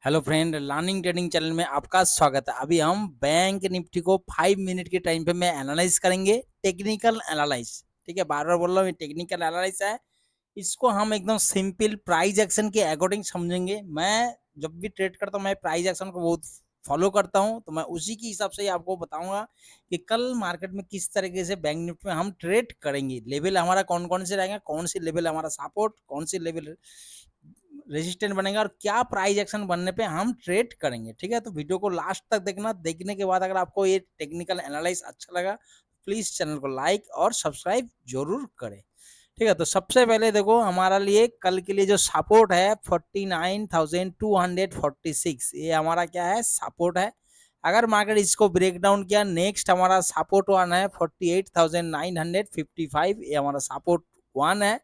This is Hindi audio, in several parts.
Hello friend, learning trading channel में आपका स्वागत है। अभी हम बैंक निफ्टी को 5 मिनट के टाइम पे में एनालाइज करेंगे, टेक्निकल एनालाइज। ठीक है, बार बार बोल रहा हूँ, टेक्निकल एनालाइज है। इसको हम एकदम सिंपल प्राइस एक्शन के अकॉर्डिंग समझेंगे। मैं जब भी ट्रेड करता हूँ मैं प्राइस एक्शन को बहुत फॉलो करता हूँ, तो मैं उसी के हिसाब से ही आपको बताऊंगा कि कल मार्केट में किस तरीके से बैंक निफ्टी में हम ट्रेड करेंगे। लेवल हमारा कौन कौन से रहेंगे, कौन सी लेवल हमारा सपोर्ट, कौन सी लेवल रेजिस्टेंट बनेगा और क्या प्राइस एक्शन बनने पे हम ट्रेड करेंगे। ठीक है, तो वीडियो को लास्ट तक देखना। देखने के बाद अगर आपको ये टेक्निकल एनालाइज अच्छा लगा, प्लीज चैनल को लाइक और सब्सक्राइब जरूर करें। ठीक है, तो सबसे पहले देखो, हमारा लिए कल के लिए जो सपोर्ट है 49,246, ये हमारा क्या है, सपोर्ट है। अगर मार्केट इसको ब्रेक डाउन किया, नेक्स्ट हमारा सपोर्ट वन है 48,955, ये हमारा सपोर्ट वन है।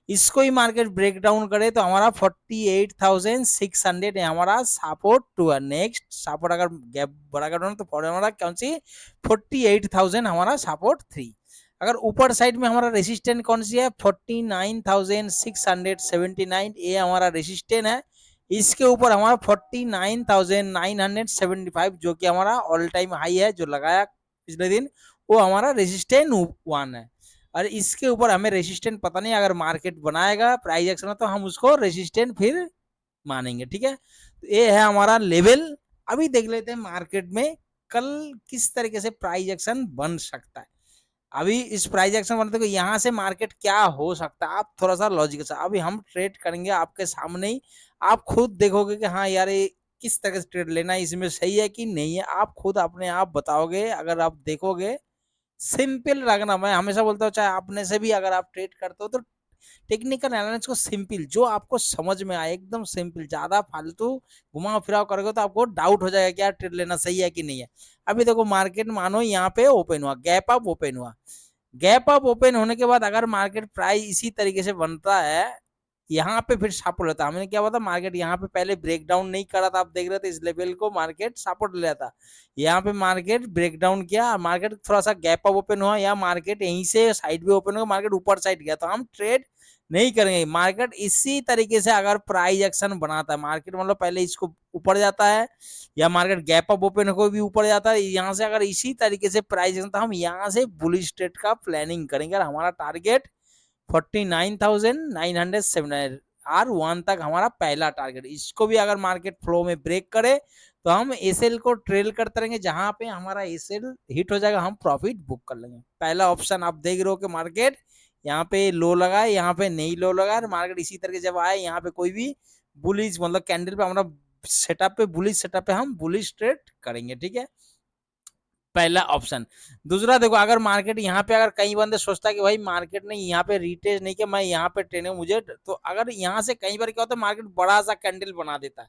इसको ही मार्केट ब्रेक डाउन करे तो हमारा 48,600 हमारा सपोर्ट टू है। नेक्स्ट सपोर्ट अगर गैप बड़ा कर तो हमारा कौन सी 48,000 हमारा सपोर्ट थ्री। अगर ऊपर साइड में हमारा रेसिस्टेंट कौन सी है 49,679, ये हमारा रेसिस्टेंट है। इसके ऊपर हमारा 49,975 जो कि हमारा ऑल टाइम हाई है जो लगाया पिछले दिन, वो हमारा रेसिस्टेंट वन है। और इसके ऊपर हमें रेसिस्टेंट पता नहीं, अगर मार्केट बनाएगा प्राइस एक्शन तो हम उसको रेसिस्टेंट फिर मानेंगे। ठीक है, तो ये है हमारा लेवल। अभी देख लेते हैं मार्केट में कल किस तरीके से प्राइस एक्शन बन सकता है। अभी इस प्राइस एक्शन बनते को यहाँ से मार्केट क्या हो सकता है, आप थोड़ा सा लॉजिक से अभी हम ट्रेड करेंगे आपके सामने ही। आप खुद देखोगे कि हाँ यार ये किस तरह से ट्रेड लेना है, इसमें सही है कि नहीं है, आप खुद अपने आप बताओगे। अगर आप देखोगे सिंपल रखना, मैं हमेशा बोलता हूँ चाहे अपने से भी अगर आप ट्रेड करते हो तो टेक्निकल एनालिसिस को सिंपल, जो आपको समझ में आए एकदम सिंपल। ज्यादा फालतू घुमाओ फिराओ करोगे तो आपको डाउट हो जाएगा कि यार ट्रेड लेना सही है कि नहीं है। अभी देखो मार्केट मानो यहाँ पे ओपन हुआ, गैप अप ओपन हुआ। गैप अप ओपन होने के बाद अगर मार्केट प्राइस इसी तरीके से बनता है, यहाँ पे फिर सपोर्ट लेता। हमने क्या बोला, मार्केट यहाँ पे पहले ब्रेक डाउन नहीं करा था, आप देख रहे थे इस लेवल को मार्केट सपोर्ट ले था। यहाँ पे मार्केट ब्रेक डाउन किया, मार्केट थोड़ा सा गैप अप ओपन हुआ, या मार्केट यहीं से साइड भी ओपन हुआ, मार्केट ऊपर साइड गया, तो हम ट्रेड नहीं करेंगे। मार्केट इसी तरीके से अगर प्राइस एक्शन बनाता है, मार्केट मतलब पहले इसको ऊपर जाता है या मार्केट गैप अप ओपन को भी ऊपर जाता है, यहाँ से अगर इसी तरीके से प्राइस एक्शन, तो हम यहाँ से बुलिश ट्रेड का प्लानिंग करेंगे। और हमारा टारगेट 49,907 R1 तक हमारा पहला टारगेट। इसको भी अगर मार्केट फ्लो में ब्रेक करे तो हम एसएल को ट्रेल करते रहेंगे, जहां पे हमारा एसएल हिट हो जाएगा हम प्रॉफिट बुक कर लेंगे। पहला ऑप्शन आप देख रहे हो कि मार्केट यहाँ पे लो लगा है, यहाँ पे नहीं लो लगा है, मार्केट इसी तरह जब आए यहाँ पे कोई भी बुलिश मतलब कैंडल पे हमारा सेटअप पे बुलिश सेटअप पे हम बुलिश ट्रेड करेंगे। ठीक है, पहला ऑप्शन। दूसरा देखो, अगर मार्केट यहाँ पे, अगर कई बंदे सोचता है कि भाई मार्केट ने यहाँ पे रिटेस्ट नहीं किया, मैं यहाँ पे ट्रेड मुझे, तो अगर यहाँ से कई बार क्या होता है मार्केट बड़ा सा कैंडल बना देता है।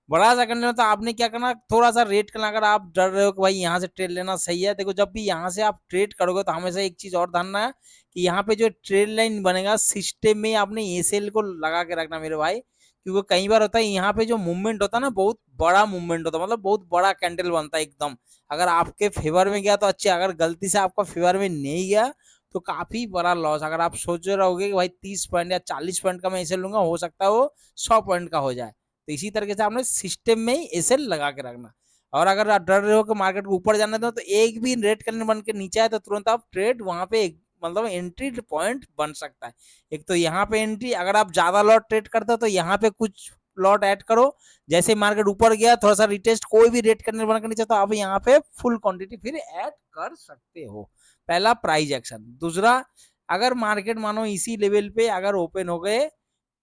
बड़ा सा कैंडल, तो आपने क्या करना, थोड़ा सा रेट करना। अगर आप डर रहे हो कि भाई यहाँ से ट्रेड लेना सही है, देखो जब भी यहाँ से आप ट्रेड करोगे तो हमेशा एक चीज और ध्यान है कि यहाँ पे जो ट्रेड लाइन बनेगा सिस्टम में आपने एसएल को लगा के रखना मेरे भाई। क्योंकि कई बार होता है यहाँ पे जो मूवमेंट होता है ना, बहुत बड़ा मूवमेंट होता है, मतलब बहुत बड़ा कैंडल बनता है एकदम। अगर आपके फेवर में गया तो अच्छे, अगर गलती से आपका फेवर में नहीं गया तो काफी बड़ा लॉस। अगर आप सोच रहोगे कि भाई 30 पॉइंट या 40 पॉइंट का मैं ऐसे लूंगा, हो सकता है वो 100 पॉइंट का हो जाए। तो इसी तरीके से आपने सिस्टम में ही ऐसे लगा के रखना। और अगर आप डर रहे हो कि मार्केट को ऊपर जाने दो, तो एक भी रेड कैंडल बन के नीचे आए तो तुरंत आप ट्रेड वहां पे मतलब एंट्री पॉइंट बन सकता है। एक तो यहाँ पे एंट्री, अगर आप ज्यादा लॉट ट्रेड करते हो तो यहाँ पे कुछ लॉट ऐड करो। जैसे मार्केट ऊपर गया, थोड़ा सा रिटेस्ट कोई भी रेट करने बनकर नीचे, तो आप यहाँ पे फुल क्वांटिटी फिर ऐड कर सकते हो। पहला प्राइस एक्शन। दूसरा, अगर मार्केट मानो इसी लेवल पे अगर ओपन हो गए,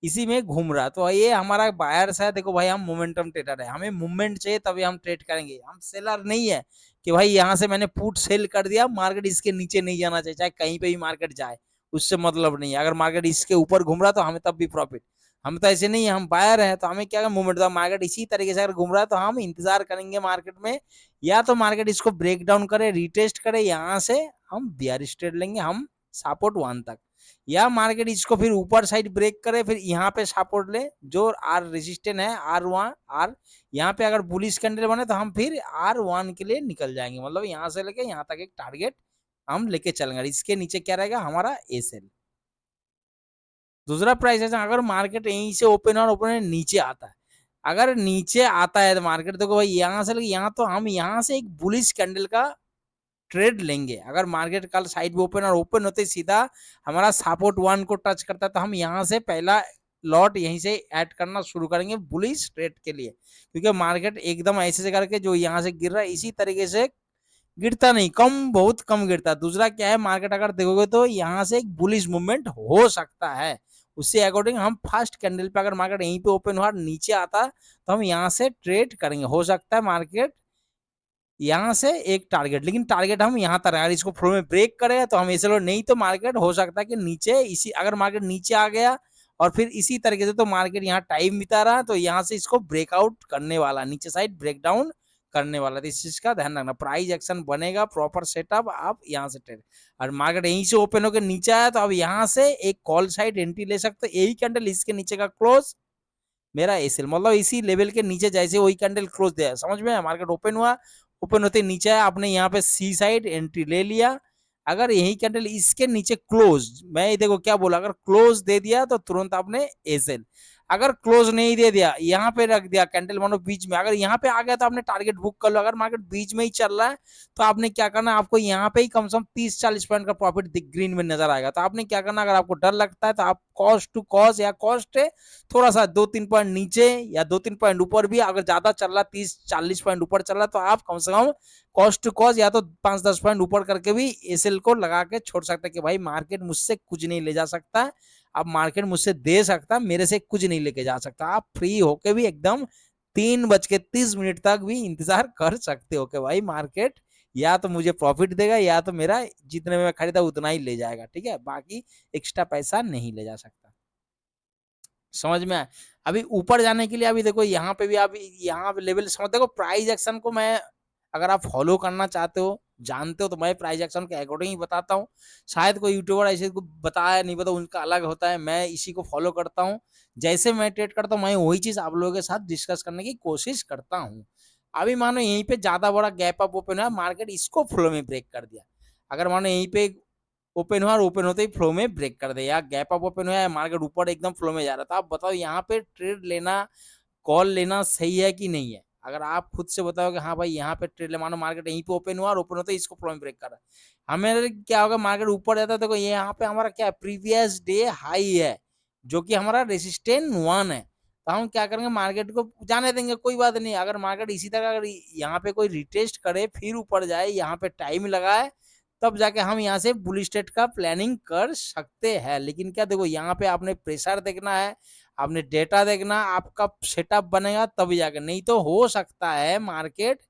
इसी में घूम रहा, तो ये हमारा बायर्स है। देखो भाई हम मोमेंटम ट्रेडर है, हमें मूवमेंट चाहिए तभी हम ट्रेड करेंगे। हम सेलर नहीं है कि भाई यहाँ से मैंने पुट सेल कर दिया, मार्केट इसके नीचे नहीं जाना चाहिए, चाहे कहीं पे भी मार्केट जाए, उससे मतलब नहीं है। अगर मार्केट इसके ऊपर घूम रहा तो हमें तब भी प्रॉफिट। हम तो ऐसे नहीं है, हम बायर है, तो हमें क्या मूवमेंट, मार्केट इसी तरीके से अगर घूम रहा है तो हम इंतजार करेंगे मार्केट में, या तो मार्केट इसको ब्रेक डाउन करे, रिटेस्ट करे, यहाँ से हम बियरिश ट्रेड लेंगे हम सपोर्ट वन तक। या मार्केट इसको फिर ऊपर साइड ब्रेक करे, फिर यहाँ पे सपोर्ट ले जो आर रेजिस्टेंट है R1 आर, यहाँ पे अगर बुलिश कैंडल बने तो हम फिर R1 के लिए निकल जाएंगे। मतलब यहाँ से लेके यहाँ तक एक टारगेट हम लेके चलेंगे। इसके नीचे क्या रहेगा हमारा एसएल। दूसरा प्राइस है, अगर मार्केट यहीं से ओपन और ओपन नीचे आता है, अगर नीचे आता है तो मार्केट, देखो भाई यहाँ से यहाँ, तो हम यहाँ से एक बुलिश कैंडल का ट्रेड लेंगे। अगर मार्केट कल साइड में ओपन और ओपन होते सीधा हमारा सपोर्ट 1 को टच करता है तो हम यहाँ से पहला लॉट यहीं से ऐड करना शुरू करेंगे बुलिश ट्रेड के लिए, क्योंकि मार्केट एकदम ऐसे से करके जो यहाँ से गिर रहा है इसी तरीके से गिरता नहीं, कम बहुत कम गिरता। दूसरा क्या है, मार्केट अगर देखोगे तो यहाँ से एक बुलिश मूवमेंट हो सकता है, उससे अकॉर्डिंग हम फर्स्ट कैंडल पे अगर मार्केट यहीं पे ओपन हुआ नीचे आता तो हम यहाँ से ट्रेड करेंगे। हो सकता है मार्केट यहाँ से एक टारगेट, लेकिन टारगेट हम यहाँ तक, अगर इसको फ्लो में ब्रेक करें तो हम ऐसे लो, नहीं तो मार्केट हो सकता है कि नीचे इसी, अगर मार्केट नीचे आ गया और फिर इसी तरीके से तो मार्केट यहाँ टाइम बिता रहा है तो यहाँ से इसको ब्रेकआउट करने वाला, नीचे साइड ब्रेकडाउन करने वाला। तो इस चीज का ध्यान रखना, प्राइस एक्शन बनेगा प्रॉपर सेटअप, आप यहाँ से ट्रेड, और मार्केट यहीं से ओपन होकर नीचे आया तो अब यहाँ से एक कॉल साइड एंट्री ले सकते, यही कैंडल इसके नीचे का क्लोज मेरा एसएल, मतलब इसी लेवल के नीचे जैसे वही कैंडल क्लोज दिया, समझ में, मार्केट ओपन हुआ, ओपन होते नीचे आया, आपने यहाँ पे सी साइड एंट्री ले लिया। अगर यही कैंडल इसके नीचे क्लोज, मैं देखो क्या बोला, अगर क्लोज दे दिया तो तुरंत आपने एसएल, अगर क्लोज नहीं दे दिया यहाँ पे रख दिया कैंडल मानो बीच में, अगर यहाँ पे आ गया तो आपने टारगेट बुक कर लो। अगर मार्केट बीच में ही चल रहा है तो आपने क्या करना, आपको यहाँ पे ही कम से कम 30-40 पॉइंट का प्रॉफिट ग्रीन में नजर आएगा, तो आपने क्या करना, अगर आपको डर लगता है तो आप कॉस्ट टू कॉस्ट या कॉस्ट थोड़ा सा 2-3 पॉइंट नीचे या 2-3 पॉइंट ऊपर भी, अगर ज्यादा चल रहा 30-40 पॉइंट ऊपर चल रहा तो आप कम से कम कॉस्ट टू कॉस्ट या तो 5-10 पॉइंट ऊपर करके भी एसएल को लगा के छोड़ सकते हैं कि भाई मार्केट मुझसे कुछ नहीं ले जा सकता, अब मार्केट मुझसे दे सकता, मेरे से कुछ नहीं लेके जा सकता। आप फ्री होके भी एकदम 3:30 तक भी इंतजार कर सकते हो कि भाई मार्केट या तो मुझे प्रॉफिट देगा या तो मेरा जितने में मैं खरीदा उतना ही ले जाएगा, ठीक है, बाकी एक्स्ट्रा पैसा नहीं ले जा सकता। समझ में आया? अभी ऊपर जाने के लिए अभी देखो यहाँ पे भी आप यहाँ लेवल समझ, देखो प्राइस एक्शन को मैं, अगर आप फॉलो करना चाहते हो जानते हो तो मैं प्राइस एक्शन के अकॉर्डिंग ही बताता हूँ। शायद कोई यूट्यूबर ऐसे को बताया नहीं, पता उनका अलग होता है, मैं इसी को फॉलो करता हूँ, जैसे मैं ट्रेड करता हूँ मैं वही चीज आप लोगों के साथ डिस्कस करने की कोशिश करता हूँ। अभी मानो यहीं पे ज्यादा बड़ा गैप अप ओपन है, मार्केट इसको फ्लो में ब्रेक कर दिया, अगर मानो यहीं पे ओपन हुआ और ओपन होते ही फ्लो में ब्रेक कर दे, या गैप अप ओपन हुआ है मार्केट ऊपर एकदम फ्लो में जा रहा था, आप बताओ यहाँ पे ट्रेड लेना, कॉल लेना सही है कि नहीं है? अगर आप खुद से बताओ कि हाँ भाई यहाँ पे ट्रेड ले, मानो मार्केट यहीं पे ओपन हुआ और ओपन होते ही इसको फ्लो में ब्रेक कर रहा है, हमें क्या होगा, मार्केट ऊपर जाता है, देखो ये यहाँ पे हमारा क्या है, प्रीवियस डे हाई है जो कि हमारा रेसिस्टेंट 1 है, तो हम क्या करेंगे, मार्केट को जाने देंगे, कोई बात नहीं। अगर मार्केट इसी तरह अगर यहाँ पे कोई रिटेस्ट करे फिर ऊपर जाए, यहाँ पे टाइम लगाए, तब जाके हम यहाँ से बुलिश ट्रेड का प्लानिंग कर सकते हैं। लेकिन क्या देखो यहाँ पे आपने प्रेशर देखना है, आपने डेटा देखना, आपका सेटअप बनेगा तभी जाके, नहीं तो हो सकता है मार्केट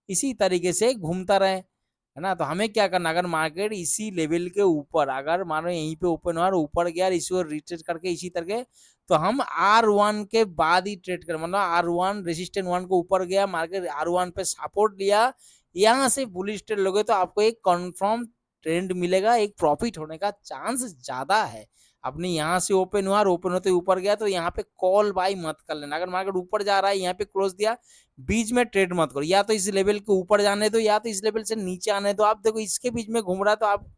इसी तरीके से घूमता रहे, है ना। तो हमें क्या करना, अगर मार्केट इसी लेवल के ऊपर, अगर मानो यहीं पे ओपन हुआ और ऊपर गया इसी रिट्रेट करके इसी तरह, तो हम R1 के बाद ही ट्रेड करें, मतलब R1 रेजिस्टेंट 1 को ऊपर गया, मार्केट R1 पे सपोर्ट लिया, यहाँ से बुलिश ट्रेड लोगे तो आपको एक कंफर्म ट्रेंड मिलेगा, एक प्रॉफिट होने का चांस ज्यादा है। अपने यहाँ से ओपन हुआ और ओपन होते ऊपर गया तो यहाँ पे कॉल बाई मत कर लेना, अगर मार्केट ऊपर जा रहा है यहाँ पे क्लोज दिया, बीच में ट्रेड मत करो, या तो इस लेवल के ऊपर जाने दो या तो इस लेवल से नीचे आने दो। आप देखो इसके बीच में घूम रहा है तो आप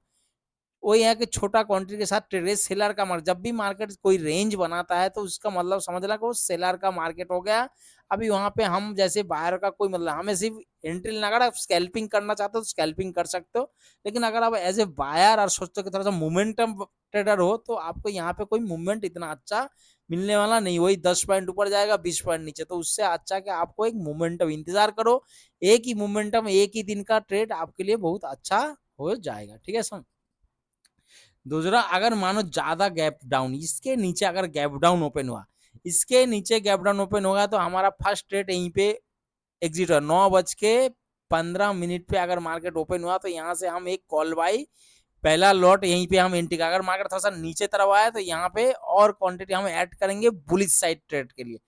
वही है कि छोटा क्वांटिटी के साथ ट्रेड, सेलर का मार्केट, जब भी मार्केट कोई रेंज बनाता है तो उसका मतलब समझना कि वो सेलर का मार्केट हो गया। अभी वहां पे हम जैसे बायर का कोई मतलब, हमें सिर्फ एंट्री लेना, अगर आप स्कैल्पिंग करना चाहते हो तो स्कैल्पिंग कर सकते हो, लेकिन अगर आप एज ए बायर और सोचते हो कि थोड़ा सा मोमेंटम ट्रेडर हो तो आपको यहाँ पे कोई मूवमेंट इतना अच्छा मिलने वाला नहीं, वही 10 पॉइंट ऊपर जाएगा 20 पॉइंट नीचे, तो उससे अच्छा कि आपको एक मोमेंटम इंतजार करो, एक ही मोमेंटम एक ही दिन का ट्रेड आपके लिए बहुत अच्छा हो जाएगा, ठीक है सर। दूसरा, अगर मानो ज्यादा गैप डाउन, इसके नीचे अगर गैप डाउन ओपन हुआ, इसके नीचे गैप डाउन ओपन होगा तो हमारा फर्स्ट रेट यहीं पे एग्जिट हुआ 9:15 पे, अगर मार्केट ओपन हुआ तो यहाँ से हम एक कॉल बाई पहला लॉट यहीं पे हम एंट्री का, अगर मार्केट थोड़ा सा नीचे तरफ आया तो यहाँ पे और क्वांटिटी हम ऐड करेंगे बुलिश साइड ट्रेड के लिए,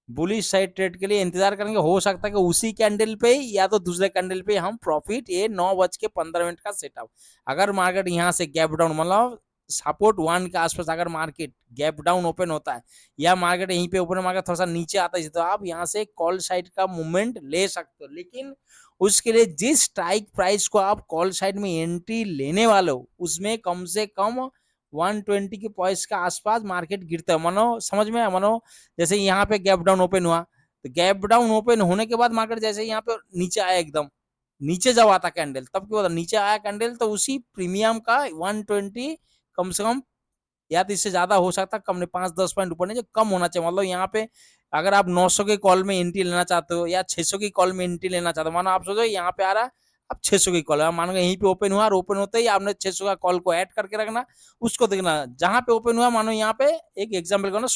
बुलिश साइड ट्रेड के लिए इंतजार करेंगे, हो सकता है कि उसी कैंडल पे या तो दूसरे कैंडल पे हम प्रॉफिट, ये 9:15 का सेटअप, अगर मार्केट यहाँ से गैप डाउन मतलब सपोर्ट 1 के आसपास अगर मार्केट गैप डाउन ओपन होता है या मार्केट यहीं पे ओपन, मार्केट थोड़ा सा नीचे आता है तो आप यहाँ से कॉल साइड का मूवमेंट ले सकते हो, लेकिन उसके लिए जिस स्ट्राइक प्राइस को आप कॉल साइड में एंट्री लेने वाले हो उसमें कम से कम 120 के पॉइंट्स के आसपास मार्केट गिरता है, मानो समझ में, मानो जैसे यहाँ पे गैप डाउन ओपन हुआ तो गैप डाउन ओपन होने के बाद मार्केट जैसे यहाँ पे नीचे आया, एकदम नीचे जब आता कैंडल, तब क्या होता, नीचे आया कैंडल तो उसी प्रीमियम का 120 कम से कम, या तो इससे ज्यादा हो सकता है, कम नहीं, 5-10 पॉइंट ऊपर नहीं, जो कम होना चाहिए। मतलब यहाँ पे अगर आप 900 के कॉल में एंट्री लेना चाहते हो या 600 की कॉल में एंट्री लेना चाहते हो, मानो आप सोचो यहाँ पे आ रहा है, अब 600 की कॉल है, मानो यहीं पे ओपन हुआ और ओपन होते ही आपने 600 का कॉल को ऐड करके रखना, उसको देखना जहां पे ओपन हुआ, मानो यहाँ पे एक एग्जाम्पल को ना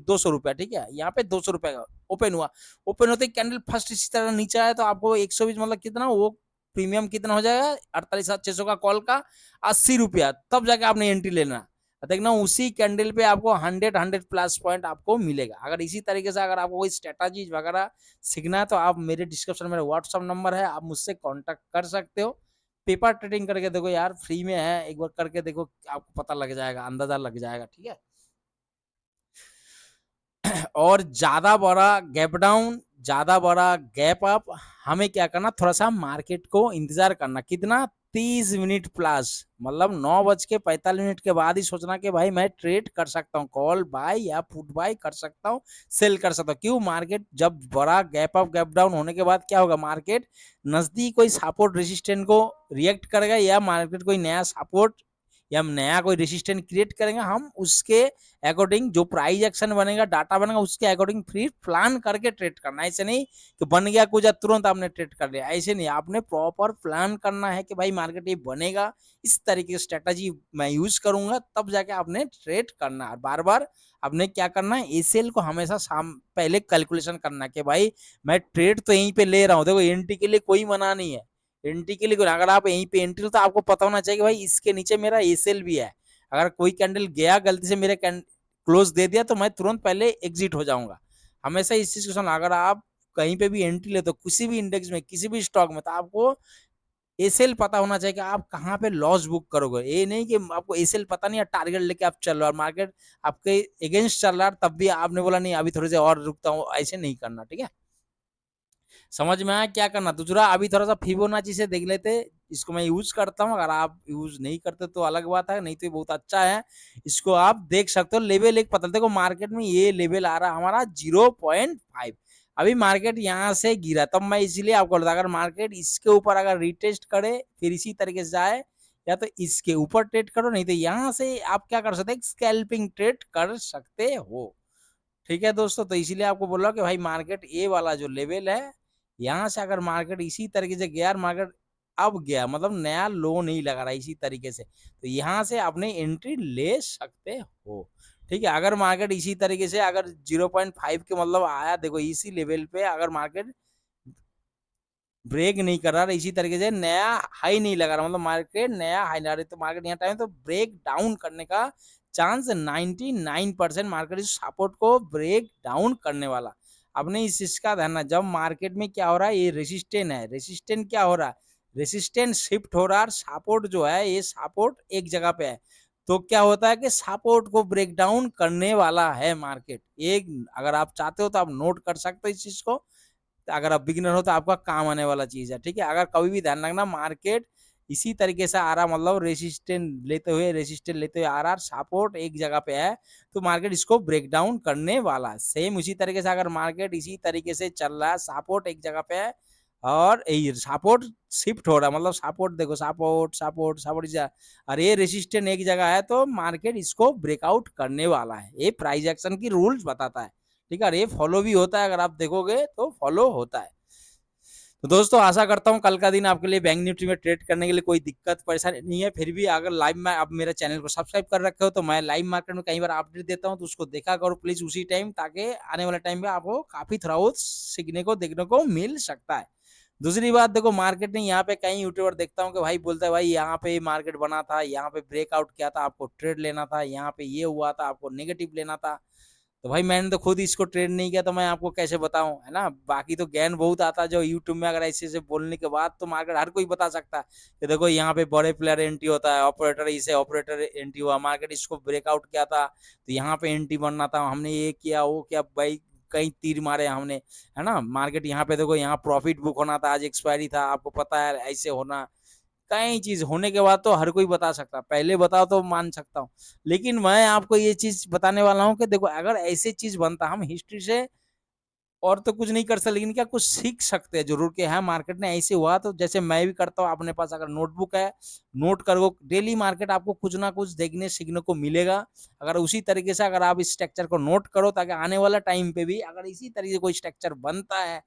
200 रुपया, ठीक है, यहाँ पे 200 रुपया का ओपन हुआ, ओपन होते ही कैंडल फर्स्ट इसी तरह नीचे आया तो आपको 120 मतलब कितना, वो प्रीमियम कितना हो जाएगा, 48,600 का कॉल का 80 रुपया, तब जाके आपने एंट्री लेना। देखना उसी कैंडल पे आपको 100 प्लस पॉइंट आपको मिलेगा। अगर इसी तरीके से अगर आपको कोई स्ट्रेटजी वगैरह सीखना है तो आप मेरे डिस्क्रिप्शन में मेरा व्हाट्सअप नंबर है, आप मुझसे कांटेक्ट कर सकते हो। पेपर ट्रेडिंग करके देखो यार, फ्री में है, एक बार करके देखो, आपको पता लग जाएगा, अंदाजा लग जाएगा, ठीक है। और ज्यादा बड़ा गैप डाउन, ज्यादा बड़ा गैप अप, हमें क्या करना, थोड़ा सा मार्केट को इंतजार करना, कितना, 30 मिनट प्लस, मतलब 9:45 के बाद ही सोचना कि भाई मैं ट्रेड कर सकता हूँ, कॉल बाय या पुट बाय कर सकता हूँ, सेल कर सकता हूँ। क्यों, मार्केट जब बड़ा गैप अप गैप डाउन होने के बाद क्या होगा, मार्केट नजदीक कोई सपोर्ट रेजिस्टेंट को रिएक्ट करेगा, या मार्केट कोई नया सपोर्ट या हम नया कोई रेजिस्टेंट क्रिएट करेंगे, हम उसके अकॉर्डिंग जो प्राइस एक्शन बनेगा, डाटा बनेगा, उसके अकॉर्डिंग फिर प्लान करके ट्रेड करना। ऐसे नहीं कि बन गया कुछ तुरंत आपने ट्रेड कर लिया, ऐसे नहीं, आपने प्रॉपर प्लान करना है कि भाई मार्केट ये बनेगा, इस तरीके की स्ट्रेटजी मैं यूज करूंगा, तब जाके आपने ट्रेड करना है। बार बार आपने क्या करना है, एसेल को हमेशा पहले कैलकुलेशन करना है कि भाई मैं ट्रेड तो यहीं पे ले रहा हूँ, देखो एंट्री के लिए कोई मना नहीं है, एंट्री के लिए अगर आप यहीं पे एंट्री, तो आपको पता होना चाहिए कि भाई इसके नीचे मेरा एसेल भी है, अगर कोई कैंडल गया गलती से मेरे क्लोज दे दिया तो मैं तुरंत पहले एग्जिट हो जाऊंगा। हमेशा इस चीज को सुनना, अगर आप कहीं पे भी एंट्री लेते हो किसी भी इंडेक्स में, किसी भी स्टॉक में, तो आपको एसएल पता होना चाहिए कि आप कहाँ पे लॉस बुक करोगे। ये नहीं कि आपको एसएल पता नहीं है, टारगेट लेके आप चल रहे हो और मार्केट आपके अगेंस्ट चल रहा है, तब भी आपने बोला नहीं अभी थोड़ी देर और रुकता हूँ, ऐसे नहीं करना, ठीक है। समझ में आया क्या करना। दूसरा अभी थोड़ा सा फिबोनाची से देख लेते, इसको मैं यूज करता हूँ, अगर आप यूज नहीं करते तो अलग बात है, नहीं तो ये बहुत अच्छा है, इसको आप देख सकते हो। लेवल एक पता, देखो मार्केट में ये लेवल आ रहा है हमारा 0.5, अभी मार्केट यहाँ से गिरा, तब मैं इसीलिए आपको बोलता, अगर मार्केट इसके ऊपर अगर रिटेस्ट करे फिर इसी तरीके से जाए, या तो इसके ऊपर ट्रेड करो, नहीं तो यहाँ से आप क्या कर सकते हैं, स्कैल्पिंग ट्रेड कर सकते हो, ठीक है दोस्तों। तो इसीलिए आपको बोल रहा हूँ कि भाई मार्केट ए वाला जो लेवल है, यहाँ से अगर मार्केट इसी तरीके से गया, मार्केट अब गया मतलब नया लो नहीं लगा रहा इसी तरीके से, तो यहाँ से अपने एंट्री ले सकते हो, ठीक है। अगर मार्केट इसी तरीके से अगर 0.5 के मतलब आया, देखो इसी लेवल पे अगर मार्केट ब्रेक नहीं कर रहा, इसी तरीके से नया हाई नहीं लगा रहा, मतलब मार्केट नया हाई लगा रही, तो मार्केट यहाँ टाइम तो ब्रेक डाउन करने का चांस 99% मार्केट इस सपोर्ट को ब्रेक डाउन करने वाला। अपने इस चीज का ध्यान, जब मार्केट में क्या हो रहा है, ये रेसिस्टेंट है, रेसिस्टेंट क्या हो रहा है, रेसिस्टेंट शिफ्ट हो रहा है, सपोर्ट जो है ये सपोर्ट एक जगह पे है, तो क्या होता है कि सपोर्ट को ब्रेक डाउन करने वाला है मार्केट एक। अगर आप चाहते हो तो आप नोट कर सकते हो इस चीज को, अगर आप बिगिनर हो तो आपका काम आने वाला चीज है, ठीक है। अगर कभी भी ध्यान रखना, मार्केट इसी तरीके से आ रहा, मतलब रेसिस्टेंट लेते हुए आ रहा, सपोर्ट एक जगह पे है, तो मार्केट इसको ब्रेक डाउन करने वाला है। सेम उसी तरीके से अगर मार्केट इसी तरीके से चल रहा है, सपोर्ट एक जगह पे है और सपोर्ट शिफ्ट हो रहा है, मतलब सपोर्ट देखो, सपोर्ट सपोर्ट सपोर्ट, और ये रेसिस्टेंट एक जगह है, तो मार्केट इसको ब्रेकआउट करने वाला है, ये प्राइस एक्शन की रूल्स बताता है, ठीक है। ये फॉलो भी होता है, अगर आप देखोगे तो फॉलो होता है। तो दोस्तों आशा करता हूँ कल का दिन आपके लिए बैंक निफ्टी में ट्रेड करने के लिए कोई दिक्कत परेशानी नहीं है। फिर भी अगर लाइव में आप मेरे चैनल को सब्सक्राइब कर रखे हो, तो मैं लाइव मार्केट में कई बार अपडेट देता हूँ, तो उसको देखा करो प्लीज उसी टाइम, ताकि आने वाले टाइम में आपको काफी थोड़ा बहुत सीखने को देखने को मिल सकता है। दूसरी बात देखो, मार्केट नहीं, यहाँ पे कई यूट्यूबर देखता हूँ कि भाई बोलता है भाई यहाँ पे मार्केट बना था, यहाँ पे ब्रेकआउट किया था, आपको ट्रेड लेना था, यहाँ पे ये हुआ था, आपको नेगेटिव लेना था। तो भाई मैंने तो खुद इसको ट्रेड नहीं किया, तो मैं आपको कैसे बताऊं, है ना। बाकी तो ज्ञान बहुत आता है जो यूट्यूब में, अगर ऐसे से बोलने के बाद तो मार्केट हर कोई बता सकता है कि देखो यहाँ पे बड़े प्लेयर एंट्री होता है, ऑपरेटर इसे ऑपरेटर एंट्री हुआ, मार्केट इसको ब्रेकआउट किया था तो यहाँ पे एंट्री बनना था, हमने ये किया वो किया, भाई कई तीर मारे हमने, है ना। मार्केट यहाँ पे देखो, यहाँ प्रॉफिट बुक होना था, आज एक्सपायरी था, आपको पता है ऐसे होना, कई चीज होने के बाद तो हर कोई बता सकता, पहले बताओ तो मान सकता हूँ, लेकिन मैं आपको ये चीज बताने वाला हूँ कि देखो अगर ऐसे चीज बनता, हम हिस्ट्री से और तो कुछ नहीं कर सकते, लेकिन क्या कुछ सीख सकते हैं जरूर कि हाँ मार्केट में ऐसे हुआ। तो जैसे मैं भी करता हूँ, अपने पास अगर नोटबुक है, नोट करो डेली मार्केट, आपको कुछ ना कुछ देखने सीखने को मिलेगा। अगर उसी तरीके से अगर आप इस स्ट्रक्चर को नोट करो, ताकि आने वाला टाइम पे भी अगर इसी तरीके से कोई स्ट्रक्चर बनता है,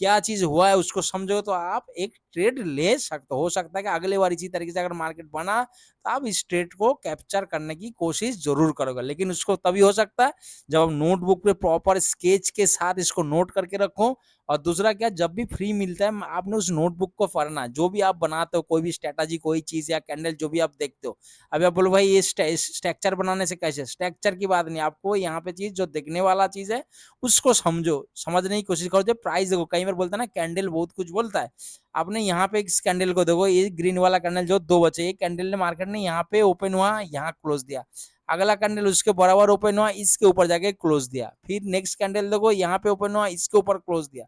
क्या चीज हुआ है उसको समझो, तो आप एक ट्रेड ले सकते हो सकता है कि अगले बार इसी तरीके से अगर मार्केट बना तो आप इस ट्रेड को कैप्चर करने की कोशिश जरूर करोगे। लेकिन उसको तभी हो सकता है जब आप नोटबुक पे प्रॉपर स्केच के साथ इसको नोट करके रखो। और दूसरा क्या, जब भी फ्री मिलता है आपने उस नोटबुक को पढ़ना, जो भी आप बनाते हो, कोई भी स्ट्रेटजी, कोई चीज या कैंडल जो भी आप देखते हो। अभी आप बोलो भाई ये स्ट्रक्चर बनाने से कैसे, स्ट्रक्चर की बात नहीं, आपको यहाँ पे चीज जो देखने वाला चीज है उसको समझो, समझने की कोशिश करो। जो प्राइस देखो, कई बार बोलता है ना कैंडल बहुत कुछ बोलता है। आपने यहाँ पे इस कैंडल को देखो, ये ग्रीन वाला कैंडल जो 2 बचे, ये कैंडल ने मार्केट ने यहाँ पे ओपन हुआ, यहाँ क्लोज दिया। अगला कैंडल उसके बराबर ओपन हुआ, इसके ऊपर जाके क्लोज दिया। फिर नेक्स्ट कैंडल देखो, यहाँ पे ओपन हुआ, इसके ऊपर क्लोज दिया।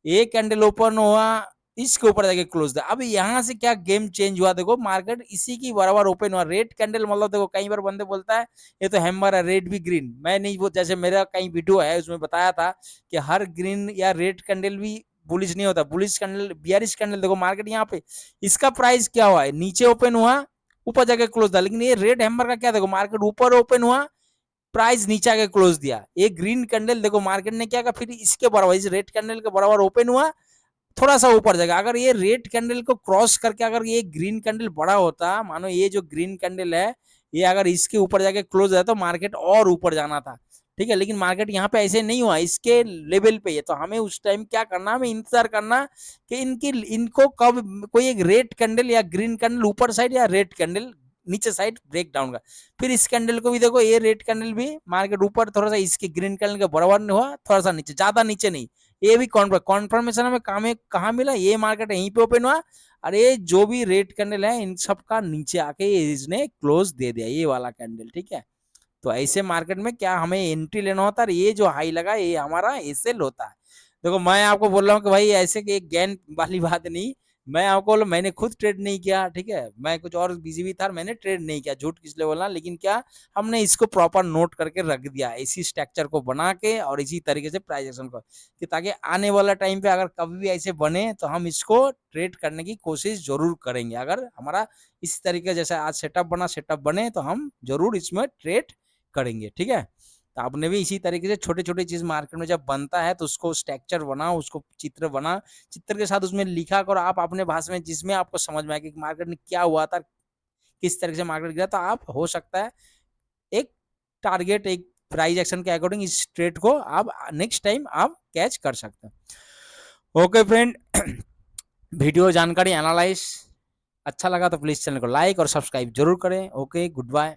एक कैंडल ओपन हुआ, इसके ऊपर जाके क्लोज दिया। अब यहाँ से क्या गेम चेंज हुआ, देखो मार्केट इसी की बराबर ओपन हुआ। रेड कैंडल मतलब देखो, कई बार बंदे बोलता है ये तो हैमर है, रेड भी ग्रीन। मैं नहीं, वो जैसे मेरा कहीं वीडियो है उसमें बताया था कि हर ग्रीन या रेड कैंडल भी बुलिश नहीं होता। बुलिश कैंडल, बियरिश कैंडल देखो मार्केट यहाँ पे इसका प्राइस क्या हुआ है, नीचे ओपन हुआ, ऊपर जाके क्लोज था। लेकिन ये रेड हैमर का क्या, देखो मार्केट ऊपर ओपन हुआ, प्राइस नीचे आके क्लोज दिया। एक ग्रीन कैंडल देखो मार्केट ने क्या, फिर इसके बराबर, इस रेड कैंडल के बराबर ओपन हुआ, थोड़ा सा ऊपर जाएगा। अगर ये रेड कैंडल को क्रॉस करके अगर ये ग्रीन कैंडल बड़ा होता, मानो ये जो ग्रीन कैंडल है ये अगर इसके ऊपर जाके क्लोज है, तो मार्केट और ऊपर जाना था, ठीक है। लेकिन मार्केट यहाँ पे ऐसे नहीं हुआ, इसके लेवल पे है। तो हमें उस टाइम क्या करना, हमें इंतजार करना कि इनको कब कोई एक रेड कैंडल या ग्रीन कैंडल ऊपर साइड या रेड कैंडल नीचे साइड ब्रेक डाउन का। फिर इस कैंडल को भी देखो, ये रेड कैंडल भी मार्केट ऊपर थोड़ा सा इसके ग्रीन कैंडल के बराबर नहीं हुआ, थोड़ा सा नीचे, ज्यादा नीचे नहीं। ये भी कॉन्फर्मेशन हमें कहाँ मिला, ये मार्केट यहीं पे ओपन हुआ। अरे जो भी रेड कैंडल है इन सब का नीचे आके इसने क्लोज दे दिया, ये वाला कैंडल, ठीक है। तो ऐसे मार्केट में क्या हमें एंट्री लेना होता है, ये जो हाई लगा ये हमारा एसएल होता है। देखो मैं आपको बोल रहा हूँ कि भाई ऐसे कि एक गेन वाली बात नहीं, मैं आपको बोला मैंने खुद ट्रेड नहीं किया, ठीक है। मैं कुछ और बिजी भी था, मैंने ट्रेड नहीं किया, झूठ किस लिए बोलना। लेकिन क्या, हमने इसको प्रॉपर नोट करके रख दिया, इसी स्ट्रक्चर को बना के और इसी तरीके से प्राइस एक्शन को, कि ताकि आने वाला टाइम पे अगर कभी भी ऐसे बने तो हम इसको ट्रेड करने की कोशिश जरूर करेंगे। अगर हमारा इस तरीके जैसे आज सेटअप बने तो हम जरूर इसमें ट्रेड करेंगे, ठीक है। तो आपने भी इसी तरीके से छोटे छोटे चीज मार्केट में जब बनता है तो उसको स्ट्रक्चर बनाओ, उसको चित्र बना, चित्र के साथ उसमें लिखा करो आप अपने भाषा में, जिसमें आपको समझ में आए कि मार्केट में क्या हुआ था, किस तरीके से मार्केट गिरा। तो आप हो सकता है एक टारगेट, एक प्राइस एक्शन के अकॉर्डिंग इस ट्रेड को आप नेक्स्ट टाइम आप कैच कर सकते हैं। ओके फ्रेंड, वीडियो जानकारी एनालाइज अच्छा लगा तो प्लीज चैनल को लाइक और सब्सक्राइब जरूर करें। Okay, good bye.